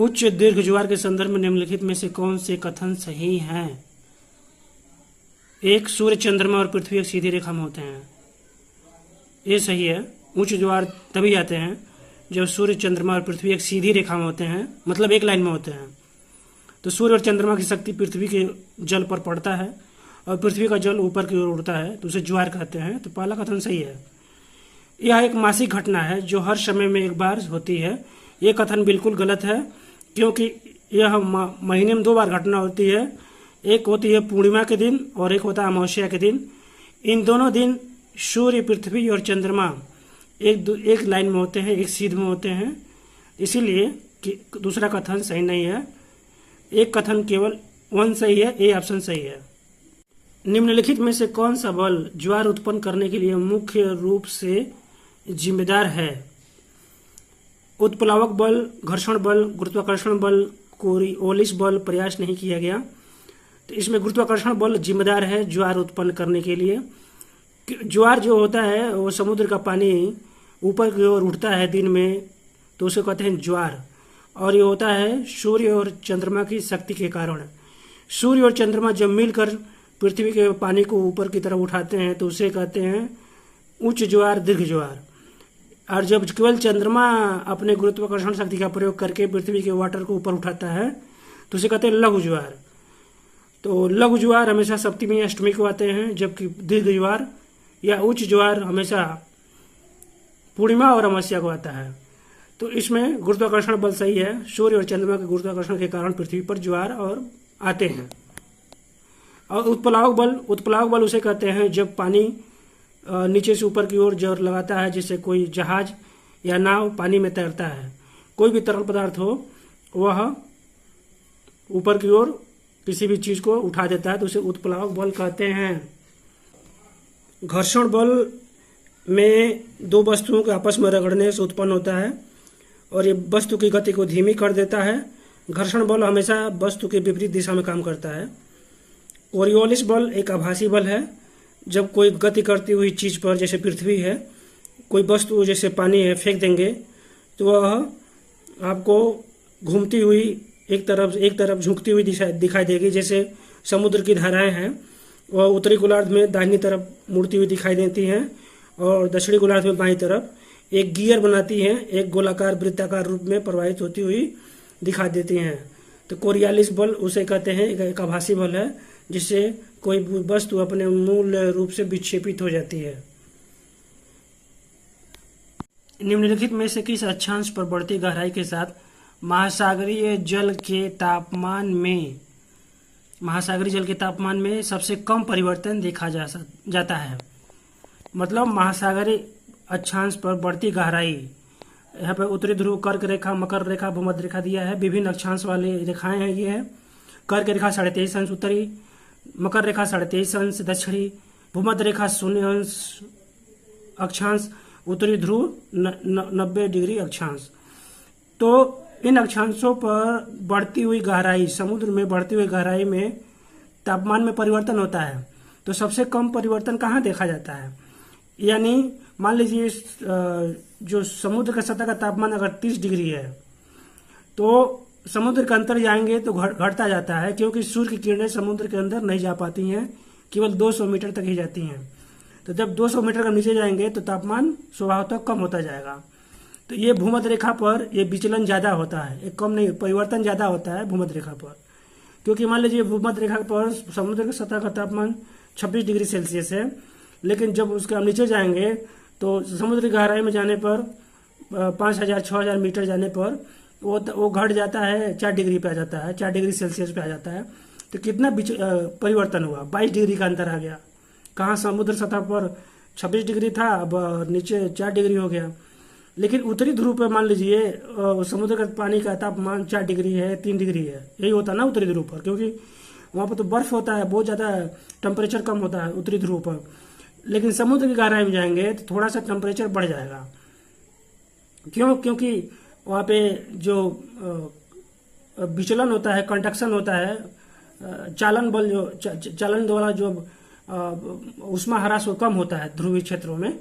उच्च दीर्घ ज्वार के संदर्भ में निम्नलिखित में से कौन से कथन सही हैं? एक, सूर्य चंद्रमा और पृथ्वी एक सीधी रेखा में होते हैं, ये सही है। उच्च ज्वार तभी आते हैं जब सूर्य चंद्रमा और पृथ्वी एक सीधी रेखा में होते हैं, मतलब एक लाइन में होते हैं। तो सूर्य और चंद्रमा की शक्ति पृथ्वी के जल पर पड़ता है और पृथ्वी का जल ऊपर की ओर उड़ता है, तो उसे ज्वार कहते हैं। तो पहला कथन सही है। यह एक मासिक घटना है जो हर समय में एक बार होती है। ये कथन बिल्कुल गलत है, क्योंकि यह महीने में 2 बार घटना होती है। एक होती है पूर्णिमा के दिन और एक होता है अमावस्या के दिन। इन दोनों दिन सूर्य, पृथ्वी और चंद्रमा एक लाइन में होते हैं, एक सीध में होते हैं, इसीलिए कि दूसरा कथन सही नहीं है। एक कथन केवल 1 सही है, ए ऑप्शन सही है। निम्नलिखित में से कौन सा बल ज्वार उत्पन्न करने के लिए मुख्य रूप से जिम्मेदार है? उत्प्लावक बल, घर्षण बल, गुरुत्वाकर्षण बल, कोरियोलिस बल प्रयास नहीं किया गया। तो इसमें गुरुत्वाकर्षण बल जिम्मेदार है ज्वार उत्पन्न करने के लिए। ज्वार जो होता है वो समुद्र का पानी ऊपर की ओर उठता है दिन में, तो उसे कहते हैं ज्वार, और ये होता है सूर्य और चंद्रमा की शक्ति के कारण। सूर्य और चंद्रमा जब मिलकर पृथ्वी के पानी को ऊपर की तरफ उठाते हैं तो उसे कहते हैं उच्च ज्वार, दीर्घ ज्वार। और जब केवल चंद्रमा अपने गुरुत्वाकर्षण शक्ति का प्रयोग करके पृथ्वी के वाटर को ऊपर उठाता है तो उसे कहते हैं लघु ज्वार। तो लघु ज्वार हमेशा सप्तमी या अष्टमी को आते हैं, जबकि दीर्घ ज्वार या उच्च ज्वार हमेशा पूर्णिमा और अमावस्या को आता है। तो इसमें गुरुत्वाकर्षण बल सही है। सूर्य और चंद्रमा के गुरुत्वाकर्षण के कारण पृथ्वी पर ज्वार और आते हैं। और उत्प्लावक बल उसे कहते हैं जब पानी नीचे से ऊपर की ओर जोर लगाता है, जिससे कोई जहाज या नाव पानी में तैरता है। कोई भी तरल पदार्थ हो वह ऊपर की ओर किसी भी चीज को उठा देता है, तो उसे उत्प्लावक बल कहते हैं। घर्षण बल में 2 वस्तुओं के आपस में रगड़ने से उत्पन्न होता है और ये वस्तु की गति को धीमी कर देता है। घर्षण बल हमेशा वस्तु के विपरीत दिशा में काम करता है। कोरियोलिस बल एक आभासी बल है। जब कोई गति करती हुई चीज पर, जैसे पृथ्वी है, कोई वस्तु जैसे पानी है फेंक देंगे तो वह आपको घूमती हुई एक तरफ झुकती हुई दिखाई देगी। जैसे समुद्र की धाराएं हैं, वह उत्तरी गोलार्ध में दाहिनी तरफ मुड़ती हुई दिखाई देती हैं और दक्षिणी गोलार्ध में बाईं तरफ एक गियर बनाती हैं, एक गोलाकार वृत्ताकार रूप में प्रवाहित होती हुई दिखाई देती हैं। तो कोरियोलिस बल उसे कहते हैं एक आभासी बल है, जिससे कोई वस्तु अपने मूल रूप से विक्षेपित हो जाती है। निम्नलिखित में से किस अक्षांश पर बढ़ती गहराई के साथ महासागरीय जल के तापमान में सबसे कम परिवर्तन देखा जाता है? मतलब महासागरीय अक्षांश पर बढ़ती गहराई, यहाँ पर उत्तरी ध्रुव, कर्क रेखा, मकर रेखा, भूमध्य रेखा दिया है। विभिन्न अक्षांश वाले रेखाएं हैं ये है। कर्क रेखा 23.5 अंश उत्तरी, मकर रेखा 23.5 अंश दक्षिणी, भूमध्य रेखा 0 अंश अक्षांश, उत्तरी ध्रुव 90 डिग्री अक्षांश। तो इन अक्षांशों पर बढ़ती हुई गहराई, समुद्र में बढ़ती हुई गहराई में तापमान में परिवर्तन होता है। तो सबसे कम परिवर्तन कहाँ देखा जाता है? यानी मान लीजिए जो समुद्र का सतह का तापमान अगर 30 डिग्री है तो समुद्र के अंदर जाएंगे तो घटता जाता है, क्योंकि सूर्य की किरणें समुद्र के अंदर नहीं जा पाती हैं, केवल 200 मीटर तक ही जाती हैं। तो जब 200 मीटर का नीचे जाएंगे तो तापमान स्वभावतः कम होता जाएगा। तो ये भूमध्य रेखा पर ये विचलन ज़्यादा होता है, एक कम नहीं, परिवर्तन ज़्यादा होता है भूमध्य रेखा पर। क्योंकि मान लीजिए भूमध्य रेखा पर समुद्र की सतह का तापमान 26 डिग्री सेल्सियस है, लेकिन जब उसके हम नीचे जाएंगे तो समुद्र की गहराई में जाने पर 5000-6000 मीटर जाने पर वो घट जाता है, 4 डिग्री पे आ जाता है, 4 डिग्री सेल्सियस पे आ जाता है। तो कितना परिवर्तन हुआ? 22 डिग्री का अंतर आ गया। कहाँ समुद्र सतह पर 26 डिग्री था, अब नीचे 4 डिग्री हो गया। लेकिन उत्तरी ध्रुव पे मान लीजिए समुद्र का पानी का तापमान 4 डिग्री है, 3 डिग्री है, यही होता है ना उत्तरी ध्रुव पर, क्योंकि वहाँ पर तो बर्फ होता है, बहुत ज़्यादा टेम्परेचर कम होता है उत्तरी ध्रुव पर। लेकिन समुद्र की गहराई में जाएंगे तो थोड़ा सा टेम्परेचर बढ़ जाएगा। क्यों? क्योंकि वहाँ पे जो विचलन होता है, कंडक्शन होता है, चालन बल जो चालन द्वारा जो उष्मा ह्रास वो कम होता है ध्रुवीय क्षेत्रों में।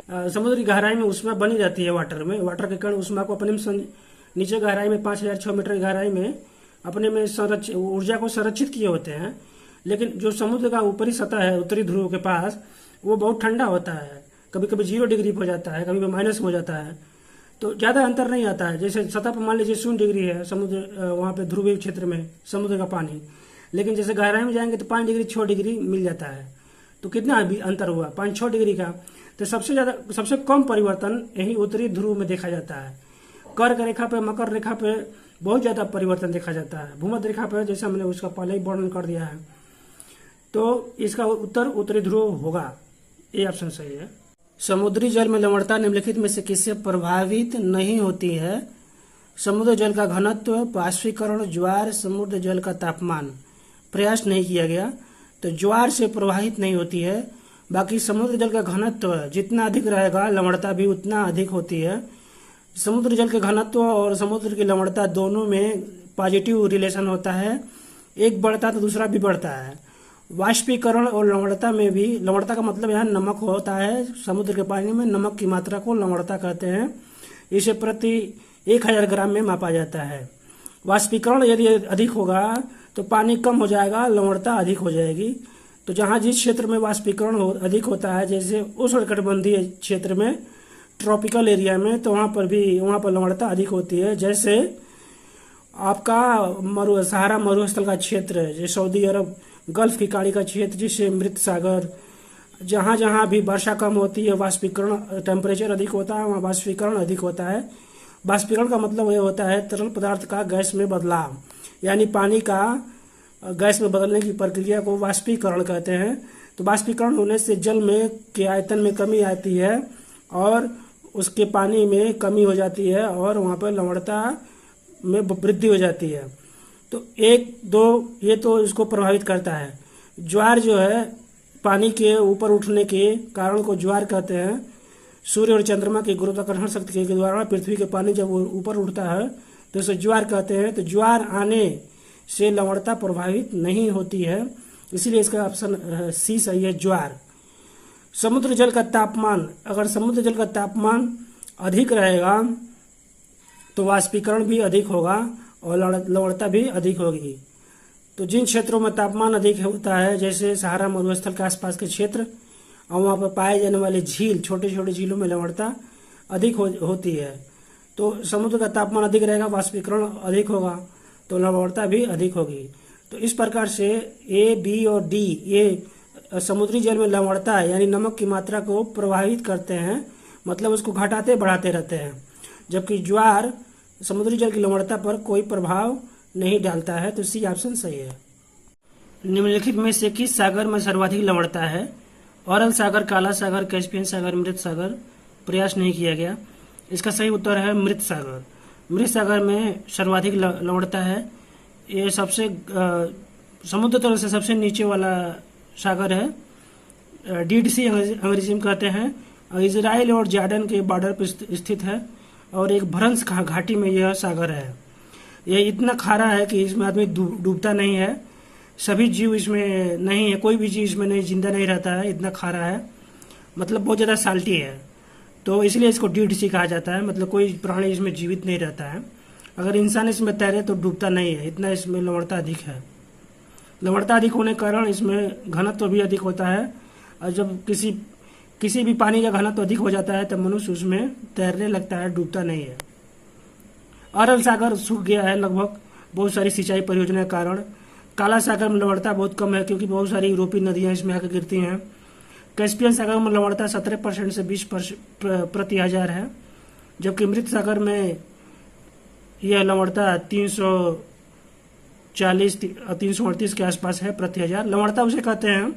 समुद्र की गहराई में उष्मा बनी रहती है वाटर में, वाटर के कारण उष्मा को अपने में नीचे गहराई में 5,006 मीटर की गहराई में अपने में ऊर्जा को संरक्षित किए होते हैं। लेकिन जो समुद्र का ऊपरी सतह है उत्तरी ध्रुव के पास, वो बहुत ठंडा होता है, कभी कभी 0 डिग्री हो जाता है, कभी कभी माइनस हो जाता है, तो ज़्यादा अंतर नहीं आता है। जैसे सतह पर मान लीजिए 0 डिग्री है समुद्र, वहाँ पे ध्रुवीय क्षेत्र में समुद्र का पानी, लेकिन जैसे गहराई में जाएंगे तो 5 डिग्री 6 डिग्री मिल जाता है। तो कितना अभी अंतर हुआ, 5-6 डिग्री का। तो सबसे कम परिवर्तन यही उत्तरी ध्रुव में देखा जाता है। कर्क रेखा पे, मकर रेखा पे बहुत ज़्यादा परिवर्तन देखा जाता है। भूमध्य रेखा पे जैसे हमने उसका पहले ही वर्णन कर दिया है। तो इसका उत्तर उत्तरी ध्रुव होगा, ये ऑप्शन सही है। समुद्री जल में लवणता निम्नलिखित में से किससे प्रभावित नहीं होती है? समुद्र जल का घनत्व, वाष्पीकरण, ज्वार, समुद्र जल का तापमान। प्रयास नहीं किया गया, तो ज्वार से प्रभावित नहीं होती है। बाकी समुद्र जल का घनत्व जितना अधिक रहेगा लवणता भी उतना अधिक होती है। समुद्र जल के घनत्व और समुद्र की लवणता दोनों में पॉजिटिव रिलेशन होता है, एक बढ़ता तो दूसरा भी बढ़ता है। वाष्पीकरण और लवणता में भी, लवणता का मतलब यहाँ नमक होता है, समुद्र के पानी में नमक की मात्रा को लवणता कहते हैं। इसे प्रति 1000 ग्राम में मापा जाता है। वाष्पीकरण यदि अधिक होगा तो पानी कम हो जाएगा, लवणता अधिक हो जाएगी। तो जहाँ जिस क्षेत्र में वाष्पीकरण अधिक होता है, जैसे उष्णकटिबंधीय क्षेत्र में, ट्रॉपिकल एरिया में, तो वहाँ पर लवणता अधिक होती है। जैसे आपका सहारा मरुस्थल का क्षेत्र है, जैसे सऊदी अरब, गल्फ की खाड़ी का क्षेत्र, जिससे मृत सागर, जहाँ जहाँ भी वर्षा कम होती है, वाष्पीकरण टेम्परेचर अधिक होता है, वहाँ वाष्पीकरण अधिक होता है। वाष्पीकरण का मतलब यह होता है तरल पदार्थ का गैस में बदलाव, यानी पानी का गैस में बदलने की प्रक्रिया को वाष्पीकरण कहते हैं। तो वाष्पीकरण होने से जल में के आयतन में कमी आती है और उसके पानी में कमी हो जाती है और वहाँ पर लवणता में वृद्धि हो जाती है। तो 1-2 ये तो इसको प्रभावित करता है। ज्वार जो है पानी के ऊपर उठने के कारण को ज्वार कहते हैं। सूर्य और चंद्रमा की गुरुत्वाकर्षण शक्ति के द्वारा पृथ्वी के पानी जब ऊपर उठता है तो इसे ज्वार कहते हैं। तो ज्वार आने से लवणता प्रभावित नहीं होती है, इसीलिए इसका ऑप्शन सी सही है, ज्वार। समुद्र जल का तापमान, अगर समुद्र जल का तापमान अधिक रहेगा तो वाष्पीकरण भी अधिक होगा और लवणता भी अधिक होगी। तो जिन क्षेत्रों में तापमान अधिक होता है, जैसे सहारा मरुस्थल के आसपास के क्षेत्र, और वहाँ पर पाए जाने वाले झील, छोटे छोटे झीलों में लवणता अधिक होती है। तो समुद्र का तापमान अधिक रहेगा, वाष्पीकरण अधिक होगा, तो लवणता भी अधिक होगी। तो इस प्रकार से ए, बी और डी ये समुद्री जल में लवणता यानी नमक की मात्रा को प्रभावित करते हैं, मतलब उसको घटाते बढ़ाते रहते हैं। जबकि ज्वार समुद्री जल की लवणता पर कोई प्रभाव नहीं डालता है। तो सी ऑप्शन सही है। निम्नलिखित में से किस सागर में सर्वाधिक लवणता है? अरल सागर, काला सागर, कैस्पियन सागर, मृत सागर। प्रयास नहीं किया गया। इसका सही उत्तर है मृत सागर। मृत सागर में सर्वाधिक लवणता है। ये सबसे समुद्र तल से सबसे नीचे वाला सागर है। डीड सी अंग्रेजी में कहते हैं। इजराइल और जॉर्डन के बॉर्डर पर स्थित है और एक भ्रंश घाटी में यह सागर है। यह इतना खारा है कि इसमें आदमी डूबता नहीं है। सभी जीव इसमें नहीं है, कोई भी जीव इसमें नहीं जिंदा नहीं रहता है, इतना खारा है, मतलब बहुत ज़्यादा साल्टी है। तो इसलिए इसको डीड सी कहा जाता है, मतलब कोई प्राणी इसमें जीवित नहीं रहता है। अगर इंसान इसमें तैरे तो डूबता नहीं है, इतना इसमें लवणता अधिक है। लवणता अधिक होने के कारण इसमें घनत्व भी अधिक होता है और जब किसी भी पानी का घनत्व अधिक हो जाता है तब मनुष्य उसमें तैरने लगता है, डूबता नहीं है। अरल सागर सूख गया है लगभग बहुत सारी सिंचाई परियोजना के कारण। काला सागर में लवणता बहुत कम है क्योंकि बहुत सारी यूरोपीय नदियां इसमें आकर गिरती हैं। कैस्पियन सागर में लवणता 17% से 20% प्रति हजार है, जबकि मृत सागर में यह लवणता 338 के आसपास है प्रति हजार। लवणता उसे कहते हैं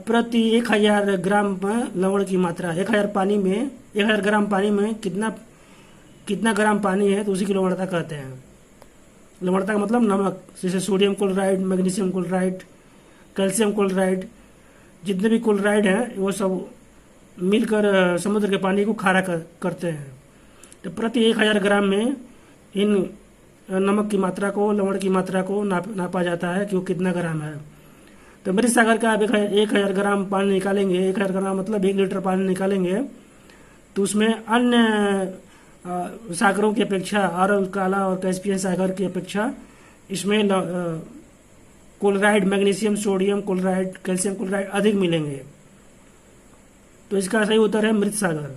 प्रति 1000 ग्राम में लवण की मात्रा। 1000 ग्राम पानी में कितना ग्राम पानी है तो उसी की लवणता कहते हैं। लवणता का मतलब नमक, जैसे sodium chloride, magnesium chloride, calcium chloride, जितने भी क्लोराइड हैं वो सब मिलकर समुद्र के पानी को खारा करते हैं। तो प्रति 1000 ग्राम में इन नमक की मात्रा को, लवण की मात्रा को नापा जाता है कि वो कितना ग्राम है। तो मृत सागर का आप 1000 ग्राम पानी निकालेंगे, 1000 ग्राम मतलब 1 लीटर पानी निकालेंगे, तो उसमें अन्य सागरों की अपेक्षा, अरल, काला और कैस्पियन सागर की अपेक्षा इसमें chloride, magnesium, sodium chloride, calcium chloride अधिक मिलेंगे। तो इसका सही उत्तर है मृत सागर।